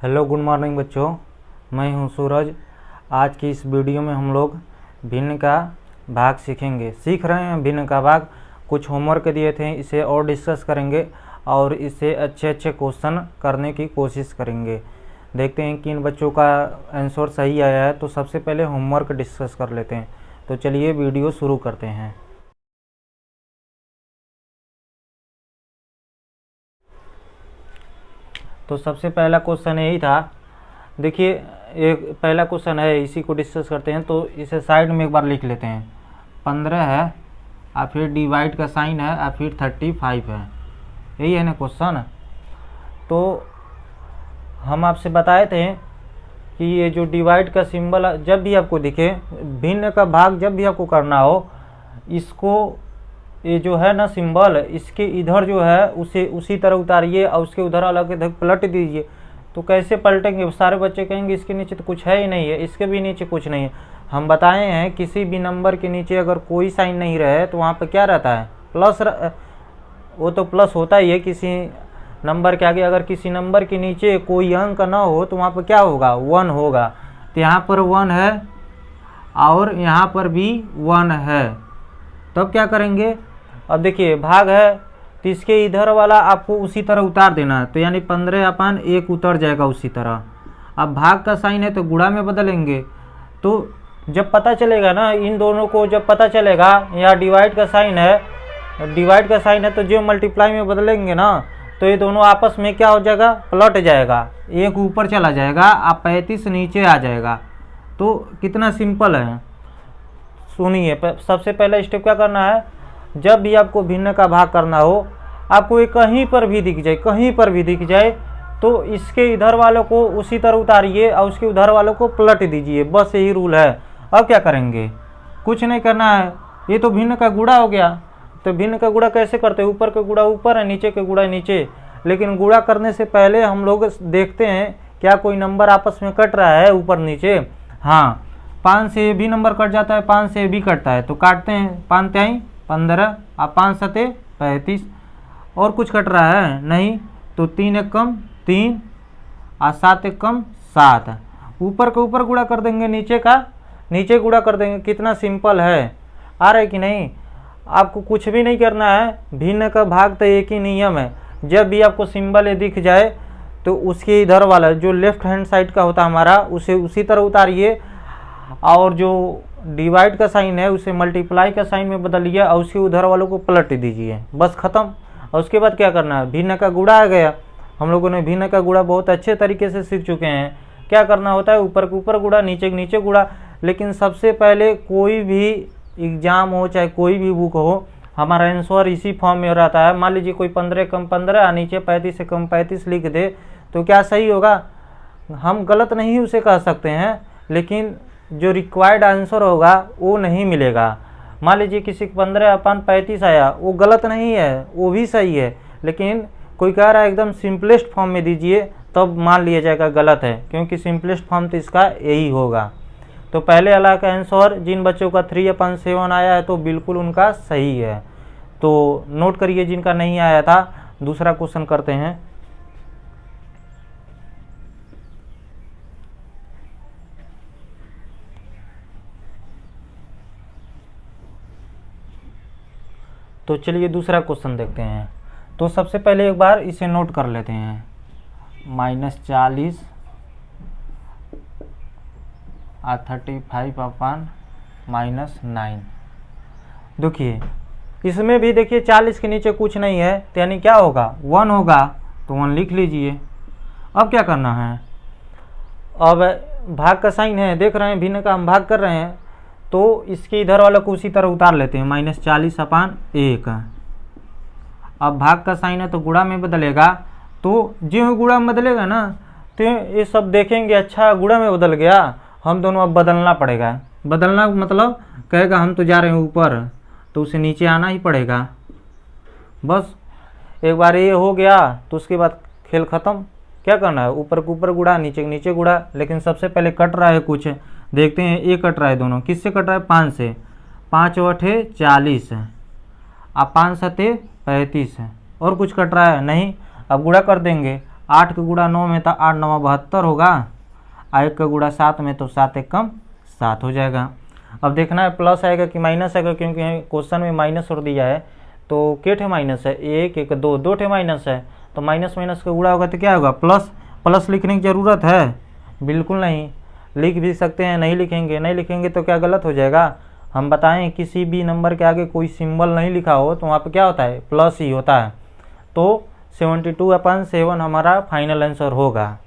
Hello good morning बच्चों, मैं हूं सूरज। आज की इस वीडियो में हम लोग भिन्न का भाग सीख रहे हैं। भिन्न का भाग कुछ होमवर्क दिए थे, इसे और डिस्कस करेंगे और इससे अच्छे क्वेश्चन करने की कोशिश करेंगे। देखते हैं किन बच्चों का आंसर सही आया है। तो सबसे पहले होमवर्क डिस्कस कर लेते हैं। तो चलिए वीडियो शुरू करते हैं। तो सबसे पहला क्वेश्चन यही था। देखिए, एक पहला क्वेश्चन है, इसी को डिस्कस करते हैं। तो इसे साइड में एक बार लिख लेते हैं। 15 है और फिर डिवाइड का साइन है और फिर 35 है। यही है ना क्वेश्चन। तो हम आपसे बताए थे कि ये जो डिवाइड का सिंबल जब भी आपको दिखे, भिन्न का भाग जब भी आपको करना हो, इसको ये जो है ना सिंबल, इसके इधर जो है उसे उसी तरह उतारिए और उसके उधर अलग इधर पलट दीजिए। तो कैसे पलटेंगे? सारे बच्चे कहेंगे इसके नीचे तो कुछ है ही नहीं है, इसके भी नीचे कुछ नहीं है। हम बताए हैं किसी भी नंबर के नीचे अगर कोई साइन नहीं रहे तो वहाँ पर क्या रहता है? प्लस। वो तो प्लस होता ही है किसी नंबर के आगे। अगर किसी नंबर के नीचे कोई अंक ना हो तो वहाँ पर क्या होगा? 1 होगा। तो यहाँ पर 1 है और यहाँ पर भी 1 है। तब क्या करेंगे? अब देखिए, भाग है तो इसके इधर वाला आपको उसी तरह उतार देना है। तो यानी 15/1 उतर जाएगा उसी तरह। अब भाग का साइन है तो गुणा में बदलेंगे। तो जब पता चलेगा ना इन दोनों को, जब पता चलेगा यहाँ डिवाइड का साइन है, तो जो मल्टीप्लाई में बदलेंगे ना तो ये दोनों आपस में क्या हो जाएगा? पलट जाएगा। एक ऊपर चला जाएगा और 35 नीचे आ जाएगा। तो कितना सिंपल है। सुनिए, सबसे पहला स्टेप क्या करना है? जब भी आपको भिन्न का भाग करना हो, आपको ये कहीं पर भी दिख जाए तो इसके इधर वालों को उसी तरह उतारिए और उसके उधर वालों को पलट दीजिए। बस यही रूल है। अब क्या करेंगे? कुछ नहीं करना है। ये तो भिन्न का गुणा हो गया। तो भिन्न का गुणा कैसे करते हैं? ऊपर का गुणा ऊपर है, नीचे का गुणा नीचे। लेकिन गुणा करने से पहले हम लोग देखते हैं क्या कोई नंबर आपस में कट रहा है ऊपर नीचे। हाँ, 5 से ये भी नंबर कट जाता है, 5 से ये भी कटता है। तो काटते हैं। 5 तिहाई 15 और 5 सते 35। और कुछ कट रहा है? नहीं। तो 3 एक कम 3 और 7 एक कम 7। ऊपर का ऊपर गुणा कर देंगे, नीचे का नीचे गुणा कर देंगे। कितना सिंपल है। आ रहा है कि नहीं? आपको कुछ भी नहीं करना है। भिन्न का भाग तो एक ही नियम है। जब भी आपको सिंबल ये दिख जाए तो उसके इधर वाला जो लेफ्ट हैंड साइड का होता है हमारा, उसे उसी तरह उतारिए और जो डिवाइड का साइन है उसे मल्टीप्लाई का साइन में बदलिए और उसके उधर वालों को पलट दीजिए। बस खत्म। और उसके बाद क्या करना है? भिन्न का गुणा आ गया। हम लोगों ने भिन्न का गुणा बहुत अच्छे तरीके से सीख चुके हैं। क्या करना होता है? ऊपर के ऊपर गुणा, नीचे के नीचे गुणा। लेकिन सबसे पहले कोई भी एग्जाम हो, चाहे कोई भी बुक हो, हमारा आंसर इसी फॉर्म में रहता है। मान लीजिए कोई 15 कम 15 और नीचे 35 से कम 35 लिख दे तो क्या सही होगा? हम गलत नहीं उसे कह सकते हैं, लेकिन जो रिक्वायर्ड आंसर होगा वो नहीं मिलेगा। मान लीजिए किसी को 15/35 आया, वो गलत नहीं है, वो भी सही है। लेकिन कोई कह रहा है एकदम सिंपलेस्ट फॉर्म में दीजिए, तब मान लिया जाएगा गलत है, क्योंकि सिंपलेस्ट फॉर्म तो इसका यही होगा। तो पहले वाला का आंसर जिन बच्चों का 3/7 आया है तो बिल्कुल उनका सही है। तो नोट करिए जिनका नहीं आया था। दूसरा क्वेश्चन करते हैं। तो चलिए दूसरा क्वेश्चन देखते हैं। तो सबसे पहले एक बार इसे नोट कर लेते हैं। -40 और 35/-9। देखिए, इसमें भी देखिए 40 के नीचे कुछ नहीं है, तो यानी क्या होगा? 1 होगा। तो 1 लिख लीजिए। अब क्या करना है? अब भाग का साइन है, देख रहे हैं भिन्न का हम भाग कर रहे हैं, तो इसके इधर वाला को उसी तरह उतार लेते हैं। -40/1। अब भाग का साइन है तो गुणा में बदलेगा। तो जो गुणा में बदलेगा ना तो ये सब देखेंगे, अच्छा गुणा में बदल गया, हम दोनों अब बदलना पड़ेगा। बदलना मतलब कहेगा हम तो जा रहे हैं ऊपर, तो उसे नीचे आना ही पड़ेगा। बस एक बार ये हो गया तो उसके बाद खेल ख़त्म। क्या करना है? ऊपर के ऊपर गुणा, नीचे के नीचे गुणा। लेकिन सबसे पहले कट रहा है कुछ, देखते हैं। ये कट रहा है दोनों। किससे कट रहा है? 5 से। 5 और 8 40 और 5 सते 35। और कुछ कट रहा है? नहीं। अब गुणा कर देंगे 8 का गुणा 9 में था, 8 9 72 होगा, 1 का गुणा 7 में तो 7 1 कम 7 हो जाएगा। अब देखना है प्लस आएगा कि माइनस आएगा, क्योंकि क्वेश्चन में माइनस और दिया है तो के ठे माइनस है, 1 1 2 2 ठे माइनस है, तो माइनस माइनस का गुणा होगा तो क्या होगा प्लस। प्लस लिखने की ज़रूरत है? बिल्कुल नहीं। लिख भी सकते हैं, नहीं लिखेंगे, नहीं लिखेंगे तो क्या गलत हो जाएगा। हम बताएं किसी भी नंबर के आगे कोई सिंबल नहीं लिखा हो तो वहाँ पे क्या होता है, प्लस ही होता है। तो 72/7 हमारा फाइनल आंसर होगा।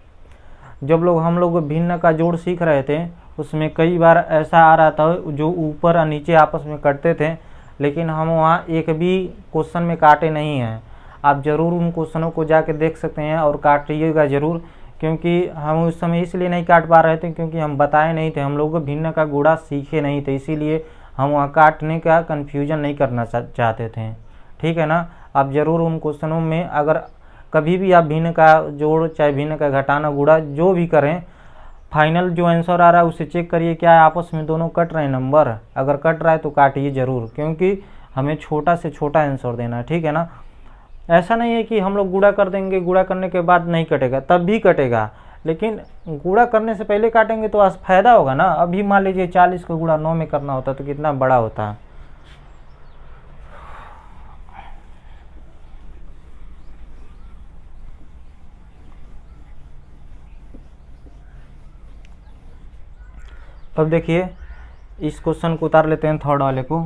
जब हम लोग भिन्न का जोड़ सीख रहे थे उसमें कई बार ऐसा आ रहा था जो ऊपर और नीचे आपस में कटते थे, लेकिन हम वहाँ एक भी क्वेश्चन में काटे नहीं हैं। आप ज़रूर उन क्वेश्चनों को जाके देख सकते हैं और काटिएगा ज़रूर, क्योंकि हम उस समय इसलिए नहीं काट पा रहे थे क्योंकि हम बताए नहीं थे, हम लोग भिन्न का गुणा सीखे नहीं थे, इसीलिए हम वहाँ काटने का कन्फ्यूजन नहीं करना चाहते थे। ठीक है ना। आप ज़रूर उन क्वेश्चनों में अगर कभी भी आप भिन्न का जोड़ चाहे भिन्न का घटाना गुणा जो भी करें, फाइनल जो आंसर आ रहा है उसे चेक करिए क्या आपस में दोनों कट रहे हैं नंबर। अगर कट रहा है तो काटिए ज़रूर, क्योंकि हमें छोटा से छोटा आंसर देना है। ठीक है ना। ऐसा नहीं है कि हम लोग गुणा कर देंगे, गुणा करने के बाद नहीं कटेगा, तब भी कटेगा, लेकिन गुणा करने से पहले काटेंगे तो फायदा होगा ना। अभी मान लीजिए 40 का गुणा 9 में करना होता तो कितना बड़ा होता। अब देखिए इस क्वेश्चन को उतार लेते हैं थर्ड वाले को,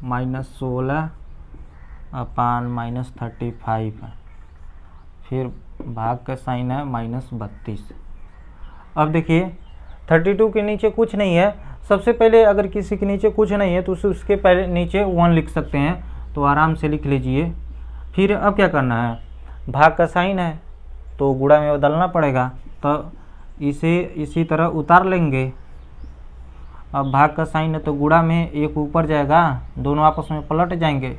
-16 अपान -35, फिर भाग का साइन है -32। अब देखिए 32 के नीचे कुछ नहीं है। सबसे पहले अगर किसी के नीचे कुछ नहीं है तो उसके पहले नीचे 1 लिख सकते हैं, तो आराम से लिख लीजिए। फिर अब क्या करना है, भाग का साइन है तो गुणा में बदलना पड़ेगा, तो इसे इसी तरह उतार लेंगे। अब भाग का साइन है तो गुणा में एक ऊपर जाएगा, दोनों आपस में पलट जाएंगे।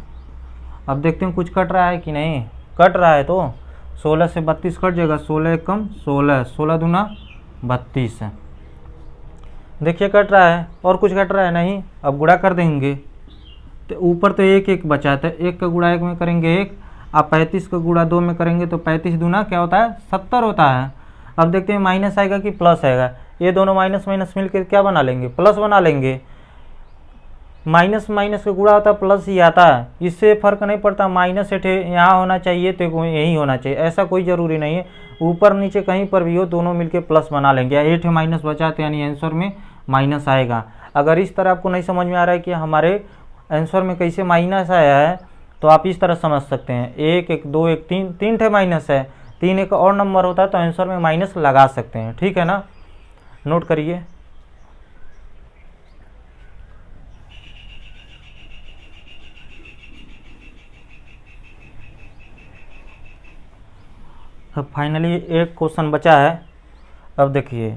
अब देखते हैं कुछ कट रहा है कि नहीं। कट रहा है तो 16 से 32 कट जाएगा, 16 1 कम 16, 16 दूना 32। देखिए कट रहा है, और कुछ कट रहा है नहीं। अब गुणा कर देंगे तो ऊपर तो 1 1 बचा था, 1 का गुणा 1 में करेंगे 1, अब 35 का गुणा 2 में करेंगे तो 35 दूना क्या होता है 70 होता है। अब देखते हैं माइनस आएगा कि प्लस आएगा। ये दोनों माइनस माइनस मिलकर क्या बना लेंगे, प्लस बना लेंगे। माइनस माइनस का गुणा होता है प्लस ही आता है, इससे फर्क नहीं पड़ता माइनस यहाँ होना चाहिए तो यही होना चाहिए, ऐसा कोई ज़रूरी नहीं है। ऊपर नीचे कहीं पर भी हो दोनों मिलके प्लस बना लेंगे। 8 माइनस बचाते यानी आंसर में माइनस आएगा। अगर इस तरह आपको नहीं समझ में आ रहा है कि हमारे आंसर में कैसे माइनस आया है तो आप इस तरह समझ सकते हैं, 1 1 2 1 3 3 ठे माइनस है, 3 एक और नंबर होता है तो आंसर में माइनस लगा सकते हैं। ठीक है ना, नोट करिए। अब फाइनली एक क्वेश्चन बचा है। अब देखिए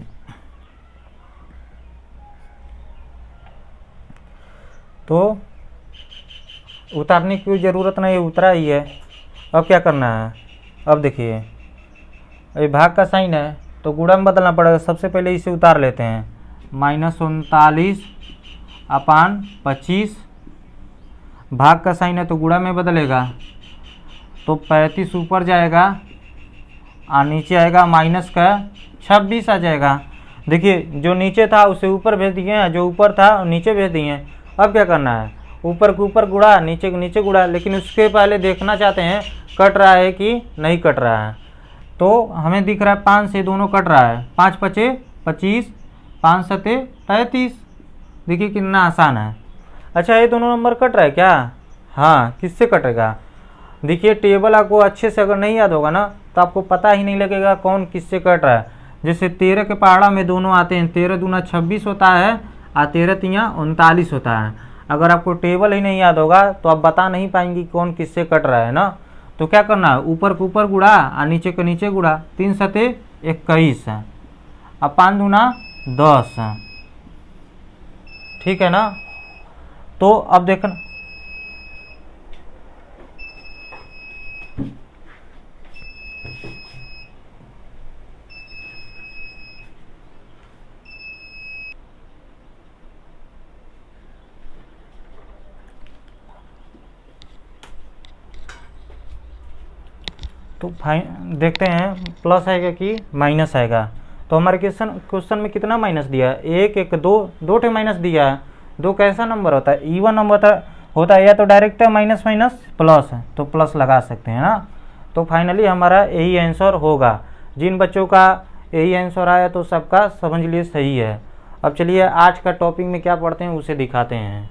तो उतारने की ज़रूरत नहीं, उतरा ही है। अब क्या करना है, अब देखिए ये भाग का साइन है तो गुणा में बदलना पड़ेगा। सबसे पहले इसे उतार लेते हैं, -39 अपान 25, भाग का साइन है तो गुणा में बदलेगा तो 35 ऊपर जाएगा और नीचे आएगा माइनस का 26 आ जाएगा। देखिए जो नीचे था उसे ऊपर भेज दिए हैं, जो ऊपर था नीचे भेज दिए हैं। अब क्या करना है, ऊपर के ऊपर गुणा, नीचे के नीचे गुणा, लेकिन उसके पहले देखना चाहते हैं कट रहा है कि नहीं कट रहा है। तो हमें दिख रहा है 5 से दोनों कट रहा है, 5 5 25, 5 7 33। देखिए कितना आसान है। अच्छा ये दोनों नंबर कट रहा है क्या, हाँ किससे कटेगा। देखिए टेबल आपको अच्छे से अगर नहीं याद होगा ना तो आपको पता ही नहीं लगेगा कौन किससे कट रहा है। जैसे 13 के पहाड़ा में दोनों आते हैं, 13 दूना 26 होता है और 13 तियाँ 39 होता है। अगर आपको टेबल ही नहीं याद होगा तो आप बता नहीं पाएंगे कौन किससे कट रहा है ना। तो क्या करना है, ऊपर के ऊपर गुणा और नीचे के नीचे गुणा, 3 7 21 और 5 दूना 10। ठीक है ना। तो अब देखना तो फाइन देखते हैं प्लस आएगा कि माइनस आएगा। तो हमारे क्वेश्चन में कितना माइनस दिया है, एक एक दो ठे माइनस दिया है। दो कैसा नंबर होता है, इवन नंबर होता है, या तो डायरेक्ट है माइनस माइनस प्लस है, तो प्लस लगा सकते हैं ना। तो फाइनली हमारा यही आंसर होगा। जिन बच्चों का यही आंसर आया तो सबका समझ लिए सही है। अब चलिए आज का टॉपिक में क्या पढ़ते हैं उसे दिखाते हैं।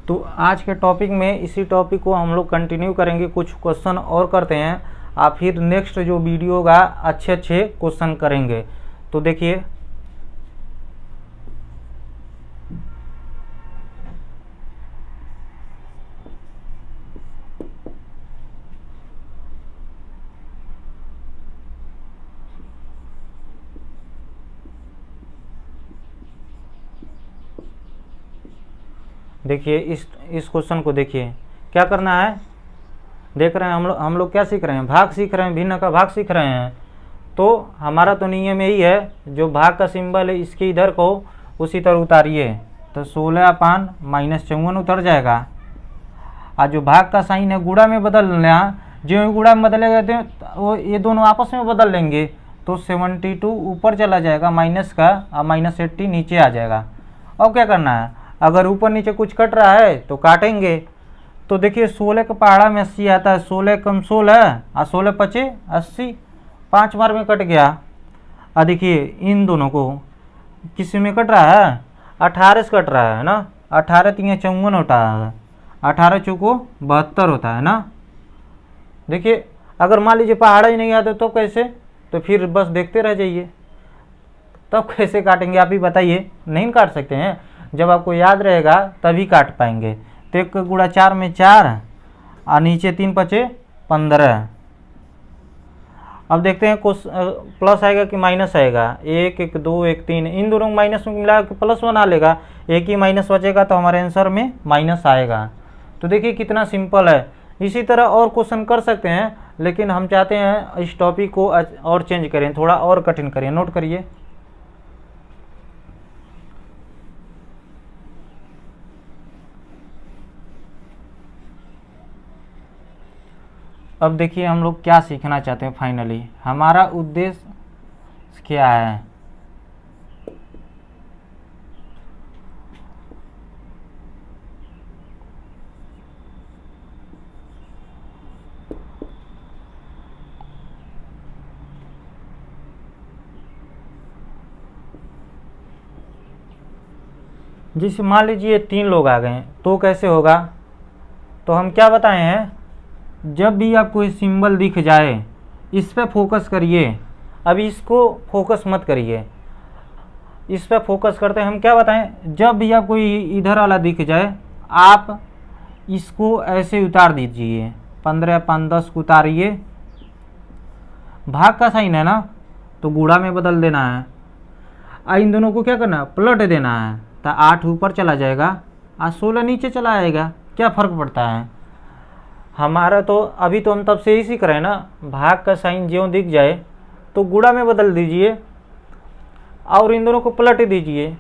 तो आज के टॉपिक में इसी टॉपिक को हम लोग कंटिन्यू करेंगे, कुछ क्वेश्चन और करते हैं, आप फिर नेक्स्ट जो वीडियो होगा अच्छे अच्छे क्वेश्चन करेंगे। तो देखिए इस क्वेश्चन को देखिए, क्या करना है, देख रहे हैं हम लोग क्या सीख रहे हैं, भाग सीख रहे हैं, भिन्न का भाग सीख रहे हैं। तो हमारा तो नियम यही है, जो भाग का सिंबल है इसके इधर को उसी तरह उतारिए, तो 16/-54 उतर जाएगा। और जो भाग का साइन है गुणा में बदलना, जो गुणा में बदलेगा तो वो ये दोनों आपस में बदल लेंगे, तो 72 ऊपर चला जाएगा माइनस का, और -80 नीचे आ जाएगा। अब क्या करना है, अगर ऊपर नीचे कुछ कट रहा है तो काटेंगे। तो देखिए 16 का पहाड़ा में 80 आता है, 16 कम 16 और 16 पचे 80, 5 बार में कट गया। और देखिए इन दोनों को किस में कट रहा है, 18 से कट रहा है ना, 18 3 54 होता है, 18 चौको 72 होता है ना। देखिए अगर मान लीजिए पहाड़ा ही नहीं आता तो कैसे, तो फिर बस देखते रह जाइए, तब कैसे काटेंगे आप ही बताइए। नहीं काट सकते हैं, जब आपको याद रहेगा तभी काट पाएंगे। तो 1 गुणा 4 में 4 और नीचे 3 पचे 15। अब देखते हैं प्लस आएगा कि माइनस आएगा, 1 1 2 1 3, इन दोनों माइनस में मिला के प्लस बना लेगा, एक ही माइनस बचेगा तो हमारे आंसर में माइनस आएगा। तो देखिए कितना सिंपल है। इसी तरह और क्वेश्चन कर सकते हैं, लेकिन हम चाहते हैं इस टॉपिक को और चेंज करें, थोड़ा और कठिन करें। नोट करिए, अब देखिए हम लोग क्या सीखना चाहते हैं, फाइनली हमारा उद्देश्य क्या है। जैसे मान लीजिए 3 लोग आ गए तो कैसे होगा, तो हम क्या बताए हैं, जब भी आपको ये सिंबल दिख जाए इस पे फोकस करिए। अभी इसको फोकस मत करिए, इस पे फोकस करते हैं। हम क्या बताएं, जब भी आपको इधर वाला दिख जाए आप इसको ऐसे उतार दीजिए, 15 5 10 को उतारिए। भाग का साइन है ना, तो गुणा में बदल देना है। इन दोनों को क्या करना है, पलट देना है, तो 8 ऊपर चला जाएगा और 16 नीचे चला आएगा। क्या फ़र्क पड़ता है हमारा। तो अभी तो हम तब से ही सीख रहे हैं ना, भाग का साइन ज्यों दिख जाए तो गुणा में बदल दीजिए और इन दोनों को पलट दीजिए,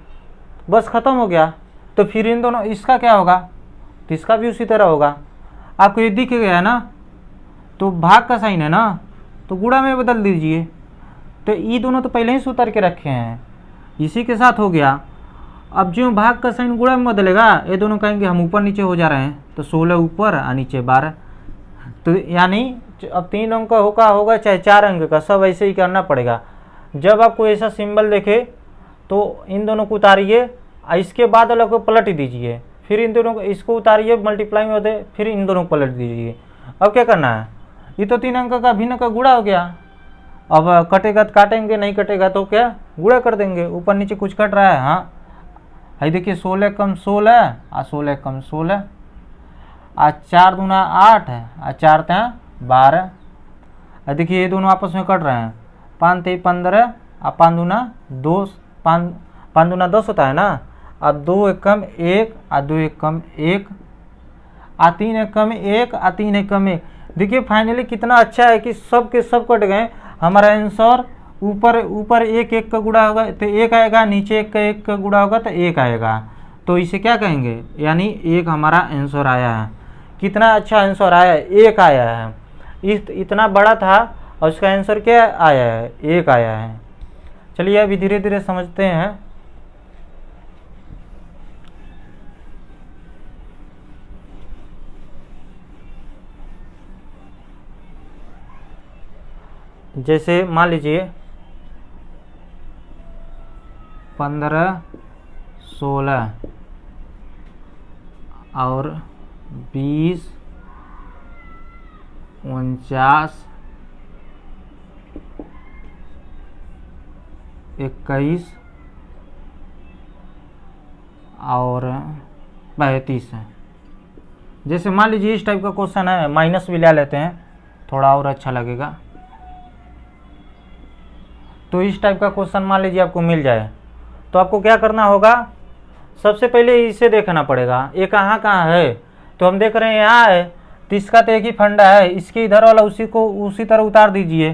बस ख़त्म हो गया। तो फिर इन दोनों, इसका क्या होगा, तो इसका भी उसी तरह होगा। आपको ये दिख गया ना, तो भाग का साइन है ना, तो गुणा में बदल दीजिए। तो ये दोनों तो पहले ही से उतर के रखे हैं, इसी के साथ हो गया। अब जो भाग का साइन गुणा में बदलेगा, ये दोनों कहेंगे हम ऊपर नीचे हो जा रहे हैं, तो 16 ऊपर और नीचे 12। तो यानी अब 3 अंक का होगा चाहे 4 अंक का, सब ऐसे ही करना पड़ेगा। जब आपको ऐसा सिंबल देखे तो इन दोनों को उतारिए, इसके बाद वाला को पलट दीजिए, फिर इन दोनों को, इसको उतारिए मल्टीप्लाई में होते, फिर इन दोनों को पलट दीजिए। अब क्या करना है, ये तो 3 अंक का भिन्न का गुणा हो गया। अब कटेगा तो काटेंगे, नहीं कटेगा तो क्या गुणा कर देंगे। ऊपर नीचे कुछ कट रहा है, हाँ देखिए 16 कम 16 और 16 कम 16, आज 4 दूना 8 है और 4 3 12। देखिए ये दोनों आपस में कट रहे हैं, 5 3 15 और 5 दूना 2, 5 दूना 10 होता है ना, और 2 1 कम 1 और 2 1 कम 1 और 3 1 कम 1 और 3 1 कम 1। देखिए फाइनली कितना अच्छा है कि सब के सब कट गए। हमारा आंसर ऊपर 1 1 का गुणा होगा तो 1 आएगा, नीचे 1 का गुणा होगा तो 1 आएगा। तो इसे क्या कहेंगे, यानी एक हमारा आंसर आया है। कितना अच्छा आंसर आया है, एक आया है। इतना बड़ा था और उसका आंसर क्या आया है, एक आया है। चलिए अभी धीरे धीरे समझते हैं। जैसे मान लीजिए 15, 16 और 20, 49, 21 और 35 है। जैसे मान लीजिए इस टाइप का क्वेश्चन है, माइनस भी ले लेते हैं थोड़ा और अच्छा लगेगा। तो इस टाइप का क्वेश्चन मान लीजिए आपको मिल जाए, तो आपको क्या करना होगा, सबसे पहले इसे देखना पड़ेगा ये कहाँ कहाँ है। तो हम देख रहे हैं यहाँ है, तो इसका तो एक ही फंडा है, इसके इधर वाला उसी को उसी तरह उतार दीजिए।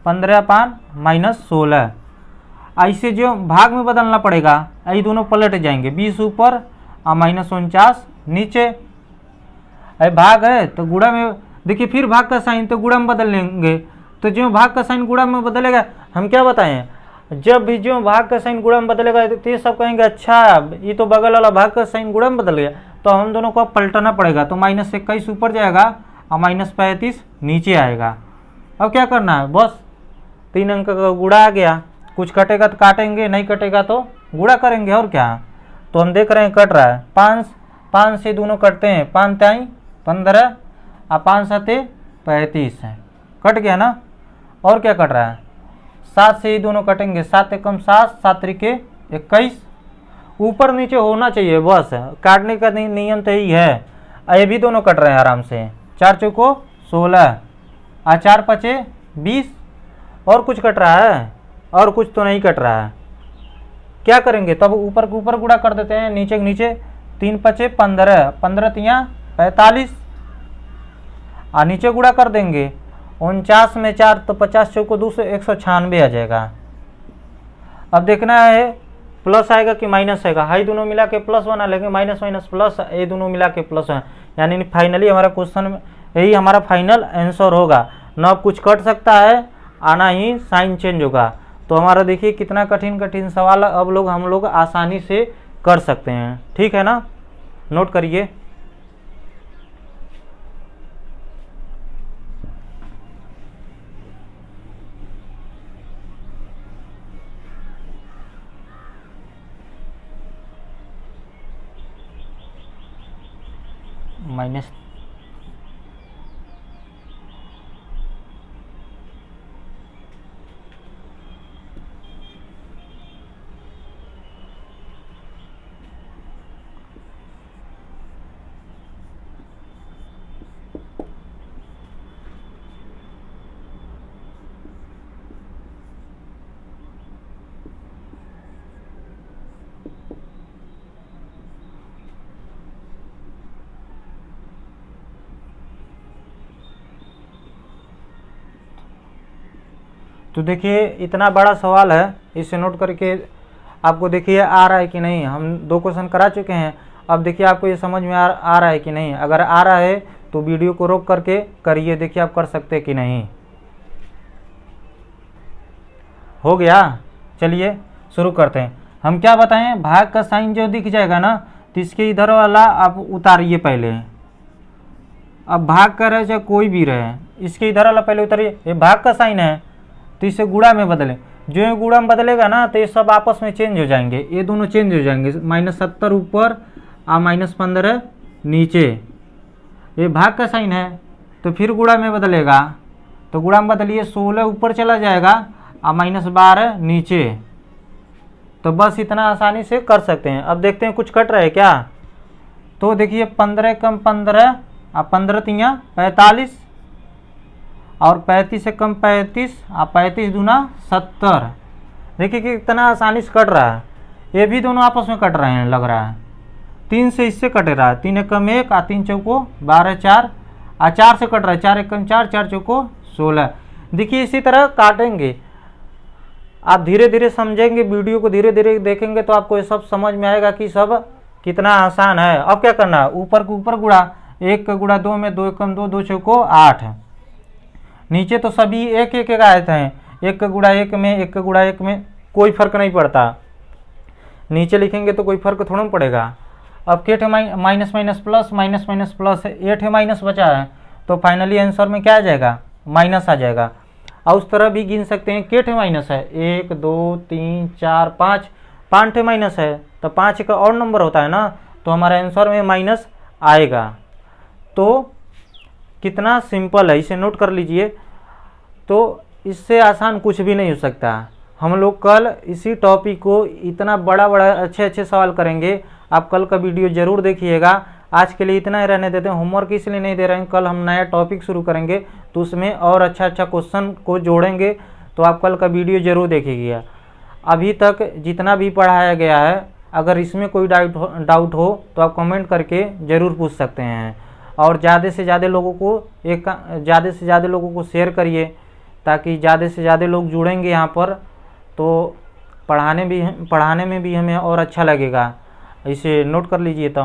15 पान -16, ऐसे जो भाग में बदलना पड़ेगा, ये दोनों पलट जाएंगे, 20 ऊपर और -49 नीचे। अरे भाग है तो गुणा में देखिए, फिर भाग का साइन तो गुणा में बदल लेंगे। तो जो भाग का साइन गुणा में बदलेगा, हम क्या बताएं, जब भी जो भाग का साइन गुणा में बदलेगा तो ये सब कहेंगे अच्छा ये तो बगल वाला भाग का साइन गुणा में बदल गया, तो हम दोनों को अब पलटाना पड़ेगा। तो -21 ऊपर जाएगा और -35 नीचे आएगा। अब क्या करना है, बस 3 अंक का गुणा आ गया, कुछ कटेगा तो काटेंगे, नहीं कटेगा तो गुणा करेंगे, और क्या। तो हम देख रहे हैं कट रहा है, 5 से दोनों कटते हैं, 5 ताई 15 और 5 7 35 है, कट गया ना। और क्या कट रहा है, 7 से ही दोनों कटेंगे, 7 एकम 7, 7 त्रिके 21, ऊपर नीचे होना चाहिए, बस काटने का नियम तो यही है। ये भी दोनों कट रहे हैं आराम से, 4 चौको 16 और 4 पचे 20। और कुछ कट रहा है, और कुछ तो नहीं कट रहा है। क्या करेंगे तब, ऊपर के ऊपर गुणा कर देते हैं, नीचे के नीचे, 3 पचे 15, 15 तियाँ 45 और नीचे गुणा कर देंगे, 49 में 4 तो 50 चौको 200, 196 आ जाएगा। अब देखना है प्लस आएगा कि माइनस आएगा, हाई दोनों मिला के प्लस बना लेंगे, माइनस माइनस प्लस, ये दोनों मिला के प्लस है, यानी फाइनली हमारा क्वेश्चन यही हमारा फाइनल आंसर होगा। ना कुछ कट सकता है, आना ही साइन चेंज होगा। तो हमारा देखिए कितना कठिन कठिन सवाल अब हम लोग आसानी से कर सकते हैं, ठीक है ना, नोट करिए। माइनस तो देखिए इतना बड़ा सवाल है, इसे नोट करके आपको देखिए आ रहा है कि नहीं। हम 2 क्वेश्चन करा चुके हैं, अब देखिए आपको ये समझ में आ रहा है कि नहीं। अगर आ रहा है तो वीडियो को रोक करके करिए, देखिए आप कर सकते कि नहीं। हो गया, चलिए शुरू करते हैं। हम क्या बताएं, भाग का साइन जो दिख जाएगा ना, तो इसके इधर वाला आप उतारिए पहले। अब भाग का रहे चाहे कोई भी रहे, इसके इधर वाला पहले उतारिए। ये भाग का साइन है तो इसे गुणा में बदलें, जो ये गुणा में बदलेगा ना तो ये सब आपस में चेंज हो जाएंगे, ये दोनों चेंज हो जाएंगे, -70 ऊपर और -15 नीचे। ये भाग का साइन है तो फिर गुणा में बदलेगा, तो गुणा में बदलिए, 16 ऊपर चला जाएगा और -12 नीचे। तो बस इतना आसानी से कर सकते हैं। अब देखते हैं कुछ कट रहा है क्या। तो देखिए 15 कम 15 और 15 तियाँ 45 और 35 से कम 35 और 35 दूना 70। देखिए कि कितना आसानी से कट रहा है। ये भी दोनों आपस में कट रहे हैं, लग रहा है 3 से इससे कट रहा है, 3 एकम 1 और 3 चौको 12 4 और 4 से कट रहा है, 4 एकम 4 4 चौको 16। देखिए इसी तरह काटेंगे, आप धीरे धीरे समझेंगे, वीडियो को धीरे धीरे देखेंगे तो आपको ये सब समझ में आएगा कि सब कितना आसान है। अब क्या करना है, ऊपर के ऊपर गुणा, 1 का गुणा 2 में 2 एकम 2, 2 चौको 8। नीचे तो सभी एक एक आए थे, 1 का गुणा 1 में, 1 का गुणा 1 में कोई फर्क नहीं पड़ता। नीचे लिखेंगे तो कोई फर्क थोड़ा पड़ेगा। अब केट minus minus plus, minus minus plus, 8 है माइनस बचा है, तो फाइनली आंसर में क्या आ जाएगा, माइनस आ जाएगा। और उस तरह भी गिन सकते हैं, केट माइनस है, 1 2 3 4 5, 5 माइनस है तो 5 का और नंबर होता है ना, तो हमारे आंसर में माइनस आएगा। तो कितना सिंपल है, इसे नोट कर लीजिए। तो इससे आसान कुछ भी नहीं हो सकता। हम लोग कल इसी टॉपिक को इतना बड़ा बड़ा अच्छे अच्छे सवाल करेंगे, आप कल का वीडियो जरूर देखिएगा। आज के लिए इतना ही रहने देते हैं, होमवर्क इसलिए नहीं दे रहे हैं, कल हम नया टॉपिक शुरू करेंगे तो उसमें और अच्छा अच्छा क्वेश्चन को जोड़ेंगे, तो आप कल का वीडियो जरूर देखिएगा। अभी तक जितना भी पढ़ाया गया है, अगर इसमें कोई डाउट हो तो आप कमेंट करके ज़रूर पूछ सकते हैं। और ज़्यादा से ज़्यादा लोगों को शेयर करिए, ताकि ज़्यादा से ज़्यादा लोग जुड़ेंगे यहाँ पर, तो पढ़ाने में भी हमें और अच्छा लगेगा। इसे नोट कर लीजिए। तो